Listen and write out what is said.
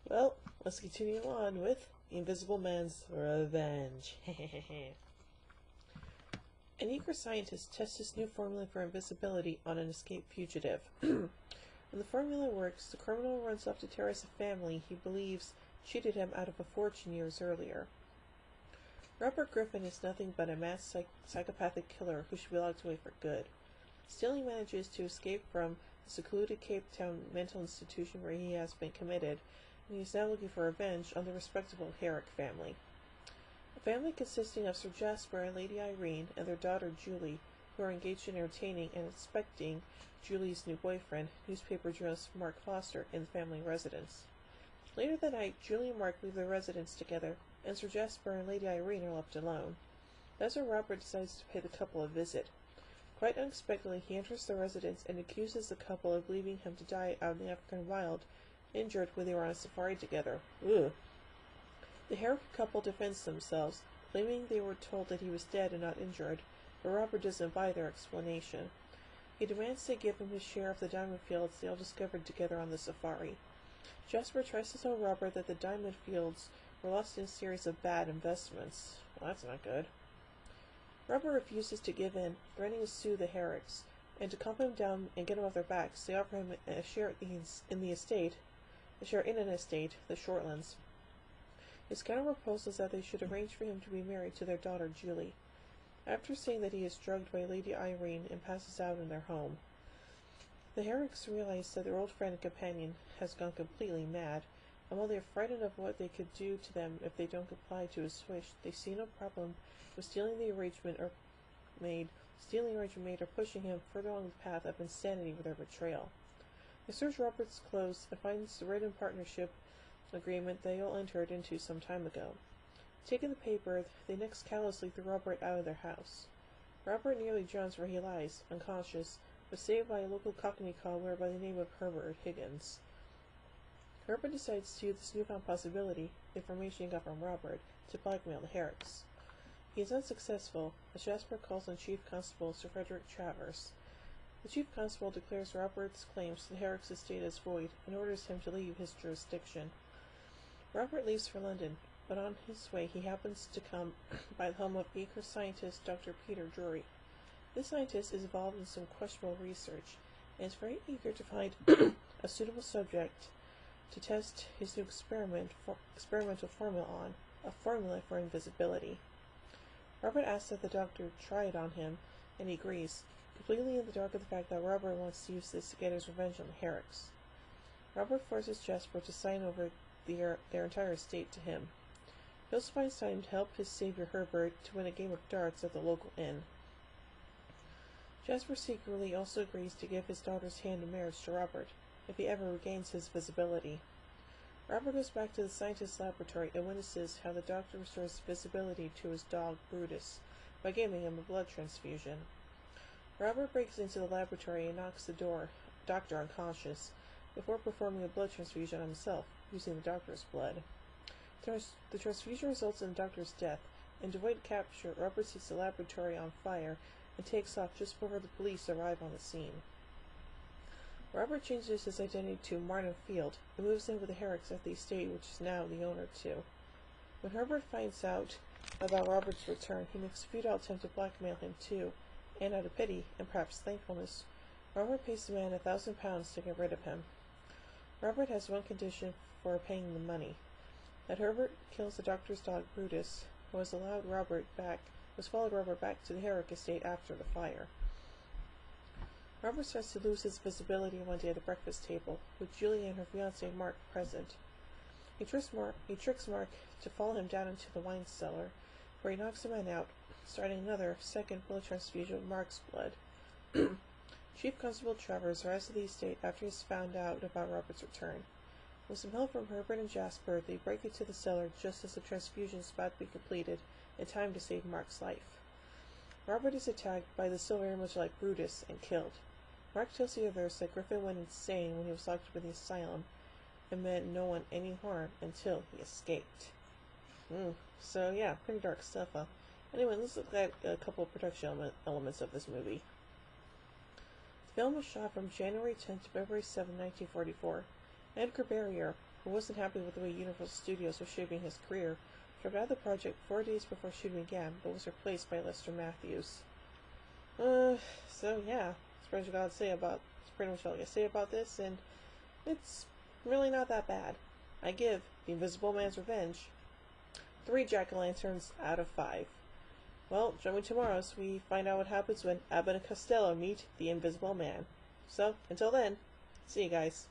Well, let's continue on with Invisible Man's Revenge. An eager scientist tests his new formula for invisibility on an escaped fugitive. When the formula works, the criminal runs off to terrorize a family he believes cheated him out of a fortune years earlier. Robert Griffin is nothing but a mass psychopathic killer who should be locked away for good. Still, he manages to escape from the secluded Cape Town mental institution where he has been committed, and he is now looking for revenge on the respectable Herrick family. A family consisting of Sir Jasper and Lady Irene and their daughter Julie, who are engaged in entertaining and inspecting Julie's new boyfriend, newspaper journalist Mark Foster, in the family residence. Later that night, Julie and Mark leave their residence together, and Sir Jasper and Lady Irene are left alone. That's when Robert decides to pay the couple a visit. Quite unexpectedly, he enters the residence and accuses the couple of leaving him to die out in the African wild, injured when they were on a safari together. Ugh. The Herrick couple defends themselves, claiming they were told that he was dead and not injured, but Robert doesn't buy their explanation. He demands they give him his share of the diamond fields they all discovered together on the safari. Jasper tries to tell Robert that the diamond fields were lost in a series of bad investments. Well, that's not good. Robert refuses to give in, threatening to sue the Herricks, and to calm him down and get him off their backs, they offer him a share in an estate, the Shortlands. His counter-proposal is that they should arrange for him to be married to their daughter Julie. After seeing that he is drugged by Lady Irene and passes out in their home, the Herricks realize that their old friend and companion has gone completely mad, and while they are frightened of what they could do to them if they don't comply to his wish, they see no problem with stealing the arrangement made or pushing him further along the path of insanity with their betrayal. They search Robert's clothes and find the written partnership agreement they all entered into some time ago. Taking the paper, they next callously threw Robert out of their house. Robert nearly drowns where he lies, unconscious, but saved by a local Cockney cobbler by the name of Herbert Higgins. Herbert decides to use this newfound possibility, the information he got from Robert, to blackmail the Herricks. He is unsuccessful, as Jasper calls on Chief Constable Sir Frederick Travers. The Chief Constable declares Robert's claims to the Herricks' estate as void and orders him to leave his jurisdiction. Robert leaves for London, but on his way he happens to come by the home of eager scientist Dr. Peter Drury. This scientist is involved in some questionable research, and is very eager to find a suitable subject to test his new experimental formula on, a formula for invisibility. Robert asks that the doctor try it on him, and he agrees, completely in the dark of the fact that Robert wants to use this to get his revenge on the Herricks. Robert forces Jasper to sign over their entire estate to him. He also finds time to help his savior Herbert to win a game of darts at the local inn. Jasper secretly also agrees to give his daughter's hand in marriage to Robert, if he ever regains his visibility. Robert goes back to the scientist's laboratory and witnesses how the doctor restores visibility to his dog, Brutus, by giving him a blood transfusion. Robert breaks into the laboratory and knocks the doctor unconscious, before performing a blood transfusion on himself, using the doctor's blood. The transfusion results in the doctor's death, and to avoid capture, Robert sets the laboratory on fire and takes off just before the police arrive on the scene. Robert changes his identity to Martin Field and moves in with the Herricks at the estate, which is now the owner too. When Herbert finds out about Robert's return, he makes a futile attempt to blackmail him too, and out of pity, and perhaps thankfulness, Robert pays the man £1,000 to get rid of him. Robert has one condition for paying the money, that Herbert kills the doctor's dog Brutus, who has followed Robert back to the Herrick estate after the fire. Robert starts to lose his visibility one day at the breakfast table, with Julie and her fiancé Mark present. He tricks Mark to follow him down into the wine cellar, where he knocks the man out, starting another second blood transfusion with Mark's blood. Chief Constable Travers arrives at the estate after he's found out about Robert's return. With some help from Herbert and Jasper, they break into the cellar just as the transfusion is about to be completed, in time to save Mark's life. Robert is attacked by the still very much like Brutus and killed. Mark tells the others that Griffin went insane when he was locked up in the asylum, and meant no one any harm until he escaped. So yeah, pretty dark stuff, huh? Anyway, let's look at a couple of production elements of this movie. The film was shot from January 10th to February 7, 1944. Edgar Barrier, who wasn't happy with the way Universal Studios was shaping his career, dropped out of the project 4 days before shooting began, but was replaced by Lester Matthews. So yeah, that's pretty much all I gotta say about this, and it's really not that bad. I give The Invisible Man's Revenge 3 jack-o'-lanterns out of 5. Well, join me tomorrow as we find out what happens when Abbott and Costello meet the Invisible Man. So, until then, see you guys.